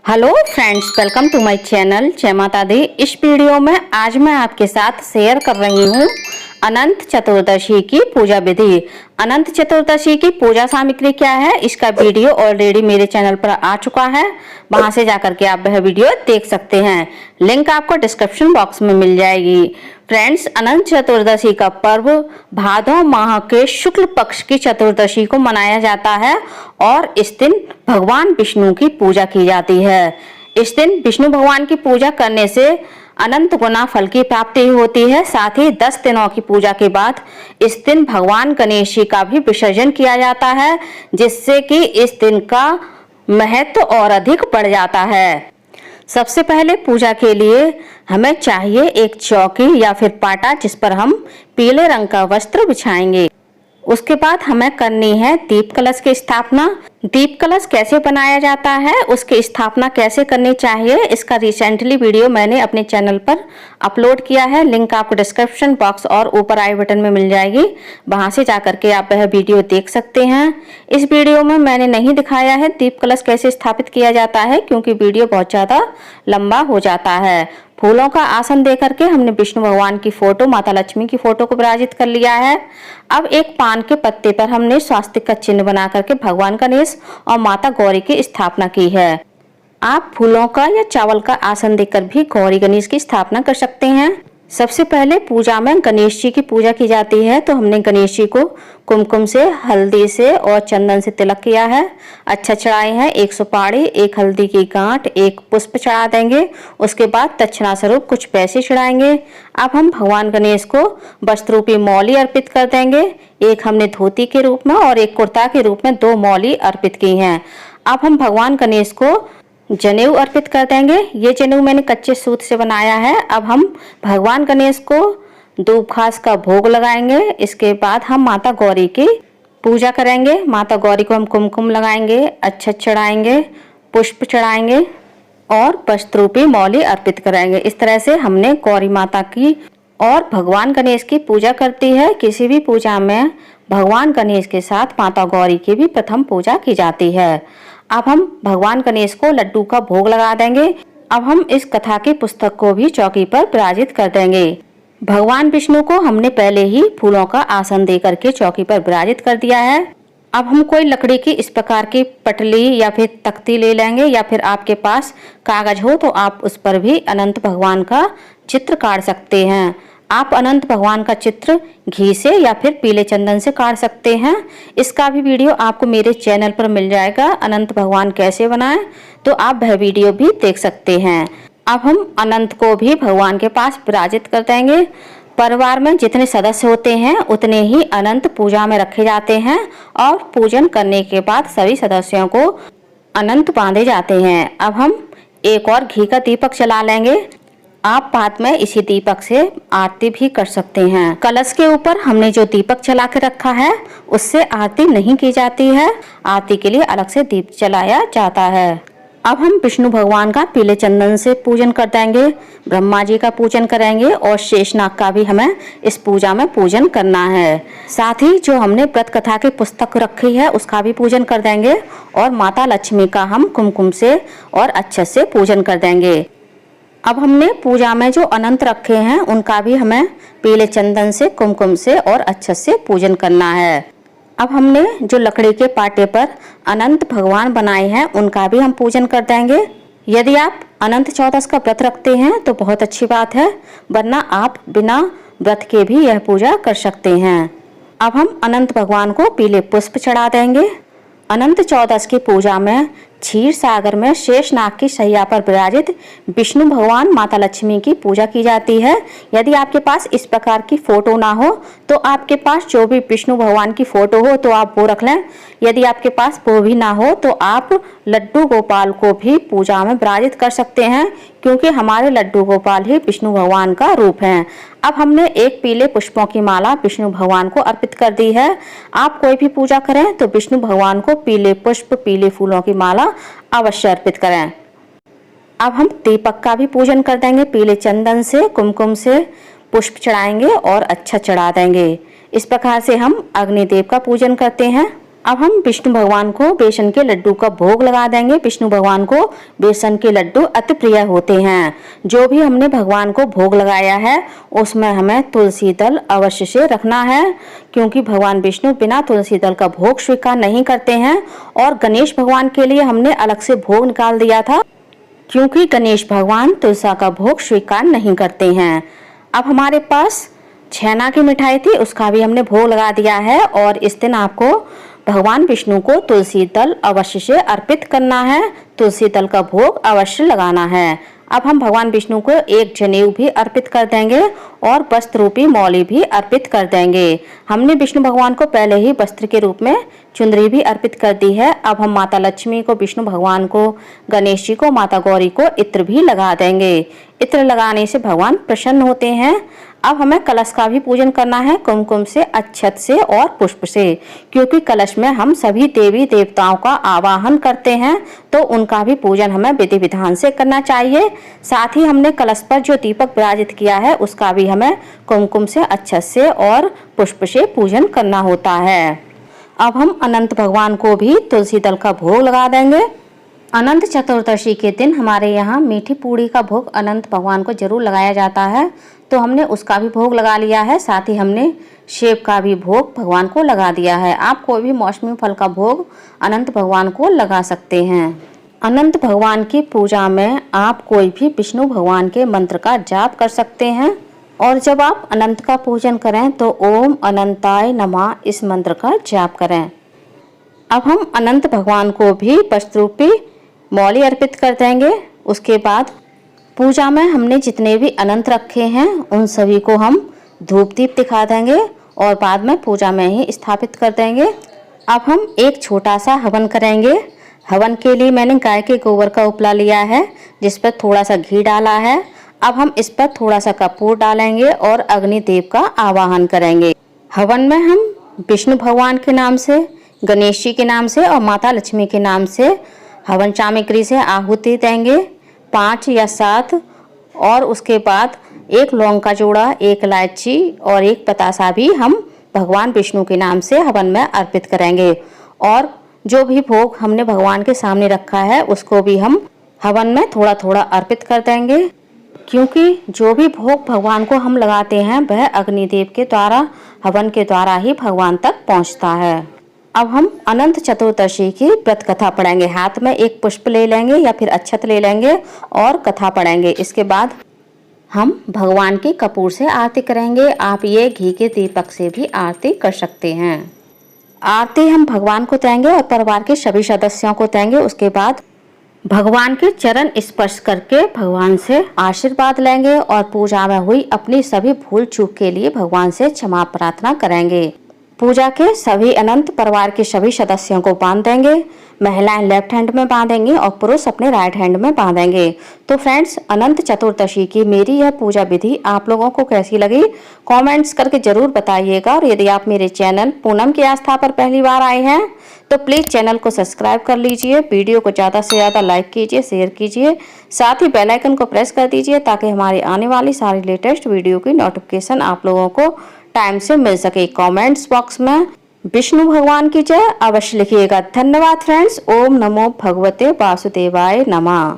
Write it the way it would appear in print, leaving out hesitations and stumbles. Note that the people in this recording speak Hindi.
Hello friends, welcome to my channel जय माता दी। इस वीडियो में आज मैं आपके साथ शेयर कर रही हूँ अनंत चतुर्दशी की पूजा विधि। अनंत चतुर्दशी की पूजा सामग्री क्या है, इसका वीडियो ऑलरेडी मेरे चैनल पर आ चुका है, वहां से जाकर के आप वह वीडियो देख सकते हैं। लिंक आपको डिस्क्रिप्शन बॉक्स में मिल जाएगी। फ्रेंड्स, अनंत चतुर्दशी का पर्व भादौ माह के शुक्ल पक्ष की चतुर्दशी को मनाया जाता है और इस दिन भगवान विष्णु की पूजा की जाती है। इस दिन विष्णु भगवान की पूजा करने से अनंत गुना फल की प्राप्ति होती है। साथ ही 10 दिनों की पूजा के बाद इस दिन भगवान गणेश जी का भी विसर्जन किया जाता है, जिससे कि इस दिन का महत्व और अधिक बढ़ जाता है। सबसे पहले पूजा के लिए हमें चाहिए एक चौकी या फिर पाटा, जिस पर हम पीले रंग का वस्त्र बिछाएंगे। उसके बाद हमें करनी है दीप कलश की स्थापना। दीप कलश कैसे बनाया जाता है, उसकी स्थापना कैसे करनी चाहिए, इसका रिसेंटली वीडियो मैंने अपने चैनल पर अपलोड किया है। लिंक आपको डिस्क्रिप्शन बॉक्स और ऊपर आई बटन में मिल जाएगी, वहां से जाकर के आप वह वीडियो देख सकते हैं। इस वीडियो में मैंने नहीं दिखाया है दीप कलश कैसे स्थापित किया जाता है, क्योंकि वीडियो बहुत ज्यादा लंबा हो जाता है। फूलों का आसन देकर के हमने विष्णु भगवान की फोटो, माता लक्ष्मी की फोटो को विराजित कर लिया है। अब एक पान के पत्ते पर हमने स्वास्तिक का चिन्ह बना करके भगवान गणेश और माता गौरी की स्थापना की है। आप फूलों का या चावल का आसन देकर भी गौरी गणेश की स्थापना कर सकते हैं। सबसे पहले पूजा में गणेश जी की पूजा की जाती है, तो हमने गणेश जी को कुमकुम से, हल्दी से और चंदन से तिलक किया है। अच्छा चढ़ाए हैं 1 सुपारी, 1 हल्दी की गांठ, 1 पुष्प चढ़ा देंगे। उसके बाद दक्षिणा स्वरूप कुछ पैसे चढ़ाएंगे। अब हम भगवान गणेश को वस्त्र रूपी मौली अर्पित कर देंगे। एक हमने धोती के रूप में और एक कुर्ता के रूप में 2 मौली अर्पित की हैं। अब हम भगवान गणेश को जनेऊ अर्पित कर देंगे। ये जनेऊ मैंने कच्चे सूत से बनाया है। अब हम भगवान गणेश को दूब घास का भोग लगाएंगे। इसके बाद हम माता गौरी की पूजा करेंगे। माता गौरी को हम कुमकुम लगाएंगे, अक्षत चढ़ाएंगे, पुष्प चढ़ाएंगे और वस्त्र रूपी मौली अर्पित कराएंगे। इस तरह से हमने गौरी माता की और भगवान गणेश की पूजा करती है। किसी भी पूजा में भगवान गणेश के साथ माता गौरी की भी प्रथम पूजा की जाती है। अब हम भगवान गणेश को लड्डू का भोग लगा देंगे। अब हम इस कथा की पुस्तक को भी चौकी पर विराजित कर देंगे। भगवान विष्णु को हमने पहले ही फूलों का आसन दे करके चौकी पर विराजित कर दिया है। अब हम कोई लकड़ी की इस प्रकार की पटली या फिर तख्ती ले लेंगे, या फिर आपके पास कागज हो तो आप उस पर भी अनंत भगवान का चित्र काट सकते हैं। आप अनंत भगवान का चित्र घी से या फिर पीले चंदन से काट सकते हैं। इसका भी वीडियो आपको मेरे चैनल पर मिल जाएगा। अनंत भगवान कैसे बनाएं, तो आप वह वीडियो भी देख सकते हैं। अब हम अनंत को भी भगवान के पास विराजित कर देंगे। परिवार में जितने सदस्य होते हैं उतने ही अनंत पूजा में रखे जाते हैं और पूजन करने के बाद सभी सदस्यों को अनंत बांधे जाते हैं। अब हम एक और घी का दीपक जला लेंगे। आप बाद में इसी दीपक से आरती भी कर सकते हैं। कलश के ऊपर हमने जो दीपक जला के रखा है उससे आरती नहीं की जाती है। आरती के लिए अलग से दीप जलाया जाता है। अब हम विष्णु भगवान का पीले चंदन से पूजन कर देंगे, ब्रह्मा जी का पूजन करेंगे और शेषनाग का भी हमें इस पूजा में पूजन करना है। साथ ही जो हमने व्रत कथा की पुस्तक रखी है उसका भी पूजन कर देंगे और माता लक्ष्मी का हम कुमकुम से और अक्षत से पूजन कर देंगे। अब हमने पूजा में जो अनंत रखे हैं उनका भी हमें पीले चंदन से, कुमकुम से और अक्षत से पूजन करना है। अब हमने जो लकड़ी के पाटे पर अनंत भगवान बनाए हैं उनका भी हम पूजन कर देंगे। यदि आप अनंत चौदस का व्रत रखते हैं तो बहुत अच्छी बात है, वरना आप बिना व्रत के भी यह पूजा कर सकते हैं। अब हम अनंत भगवान को पीले पुष्प चढ़ा देंगे। अनंत चौदस की पूजा में क्षीर सागर में शेषनाग की शैया पर विराजित विष्णु भगवान, माता लक्ष्मी की पूजा की जाती है। यदि आपके पास इस प्रकार की फोटो ना हो तो आपके पास जो भी विष्णु भगवान की फोटो हो तो आप वो रख लें। यदि आपके पास वो भी ना हो तो आप लड्डू गोपाल को भी पूजा में विराजित कर सकते हैं, क्योंकि हमारे लड्डू गोपाल ही विष्णु भगवान का रूप हैं। अब हमने एक पीले पुष्पों की माला विष्णु भगवान को अर्पित कर दी है। आप कोई भी पूजा करें तो विष्णु भगवान को पीले पुष्प, पीले फूलों की माला अवश्य अर्पित करें। अब हम दीपक का भी पूजन कर देंगे। पीले चंदन से, कुमकुम से पुष्प चढ़ाएंगे और अक्षत चढ़ा देंगे। इस प्रकार से हम अग्निदेव का पूजन करते हैं। अब हम विष्णु भगवान को बेसन के लड्डू का भोग लगा देंगे। विष्णु भगवान को बेसन के लड्डू अति प्रिय होते हैं। जो भी हमने भगवान को भोग लगाया है उसमें हमें तुलसी दल अवश्य से रखना है, क्योंकि भगवान विष्णु बिना तुलसी दल का भोग स्वीकार नहीं करते हैं। और गणेश भगवान के लिए हमने अलग से भोग निकाल दिया था, क्योंकि गणेश भगवान तुलसी का भोग स्वीकार नहीं करते हैं। अब हमारे पास छेना की मिठाई थी, उसका भी हमने भोग लगा दिया है। और इस दिन आपको भगवान विष्णु को तुलसी दल अवश्य से अर्पित करना है, तुलसी दल का भोग अवश्य लगाना है। अब हम भगवान विष्णु को एक जनेऊ भी अर्पित कर देंगे और वस्त्र रूपी मौली भी अर्पित कर देंगे। हमने विष्णु भगवान को पहले ही वस्त्र के रूप में चुंदरी भी अर्पित कर दी है। अब हम माता लक्ष्मी को, विष्णु भगवान को, गणेश जी को, माता गौरी को इत्र भी लगा देंगे। इत्र लगाने से भगवान प्रसन्न होते हैं। अब हमें कलश का भी पूजन करना है, कुमकुम से, अक्षत से और पुष्प से, क्योंकि कलश में हम सभी देवी देवताओं का आवाहन करते हैं, तो उनका भी पूजन हमें विधि विधान से करना चाहिए। साथ ही हमने कलश पर जो दीपक विराजित किया है उसका भी हमें कुमकुम से, अक्षत से और पुष्प से पूजन करना होता है। अब हम अनंत भगवान को भी तुलसी दल का भोग लगा देंगे। अनंत चतुर्दशी के दिन हमारे यहाँ मीठी पूड़ी का भोग अनंत भगवान को जरूर लगाया जाता है, तो हमने उसका भी भोग लगा लिया है। साथ ही हमने सेब का भी भोग भगवान को लगा दिया है। आप कोई भी मौसमी फल का भोग अनंत भगवान को लगा सकते हैं। अनंत भगवान की पूजा में आप कोई भी विष्णु भगवान के मंत्र का जाप कर सकते हैं। और जब आप अनंत का पूजन करें तो ओम अनंताय नमः इस मंत्र का जाप करें। अब हम अनंत भगवान को भी वस्त्र रूपी मौली अर्पित कर देंगे। उसके बाद पूजा में हमने जितने भी अनंत रखे हैं उन सभी को हम धूप दीप दिखा देंगे और बाद में पूजा में ही स्थापित कर देंगे। अब हम एक छोटा सा हवन करेंगे। हवन के लिए मैंने गाय के गोबर का उपला लिया है, जिस पर थोड़ा सा घी डाला है। अब हम इस पर थोड़ा सा कपूर डालेंगे और अग्निदेव का आवाहन करेंगे। हवन में हम विष्णु भगवान के नाम से, गणेश जी के नाम से और माता लक्ष्मी के नाम से हवन सामग्री से आहुति देंगे 5 या 7। और उसके बाद एक लौंग का जोड़ा, एक इलायची और एक पतासा भी हम भगवान विष्णु के नाम से हवन में अर्पित करेंगे। और जो भी भोग हमने भगवान के सामने रखा है उसको भी हम हवन में थोड़ा थोड़ा अर्पित कर देंगे, क्योंकि जो भी भोग भगवान को हम लगाते हैं वह अग्निदेव के द्वारा, हवन के द्वारा ही भगवान तक पहुंचता है। अब हम अनंत चतुर्दशी की व्रत कथा पढ़ेंगे। हाथ में एक पुष्प ले लेंगे या फिर अक्षत ले लेंगे और कथा पढ़ेंगे। इसके बाद हम भगवान की कपूर से आरती करेंगे। आप ये घी के दीपक से भी आरती कर सकते हैं। आरती हम भगवान को देंगे और परिवार के सभी सदस्यों को देंगे। उसके बाद भगवान के चरण स्पर्श करके भगवान से आशीर्वाद लेंगे और पूजा में हुई अपनी सभी भूल चूक के लिए भगवान से क्षमा प्रार्थना करेंगे। पूजा के सभी अनंत परिवार के सभी सदस्यों को बांध देंगे। महिलाएं लेफ्ट हैंड में बांधेंगी और पुरुष अपने राइट हैंड में बांधेंगे। तो फ्रेंड्स, अनंत चतुर्दशी की मेरी यह पूजा विधि आप लोगों को कैसी लगी कमेंट्स करके जरूर बताइएगा। और यदि आप मेरे चैनल पूनम की आस्था पर पहली बार आए हैं तो प्लीज़ चैनल को सब्सक्राइब कर लीजिए। वीडियो को ज़्यादा से ज़्यादा लाइक कीजिए, शेयर कीजिए, साथ ही बेल आइकन को प्रेस कर दीजिए ताकि हमारी आने वाली सारी लेटेस्ट वीडियो की नोटिफिकेशन आप लोगों को टाइम से मिल सके। कमेंट्स बॉक्स में विष्णु भगवान की जय अवश्य लिखिएगा। धन्यवाद फ्रेंड्स। ओम नमो भगवते वासुदेवाय नमः।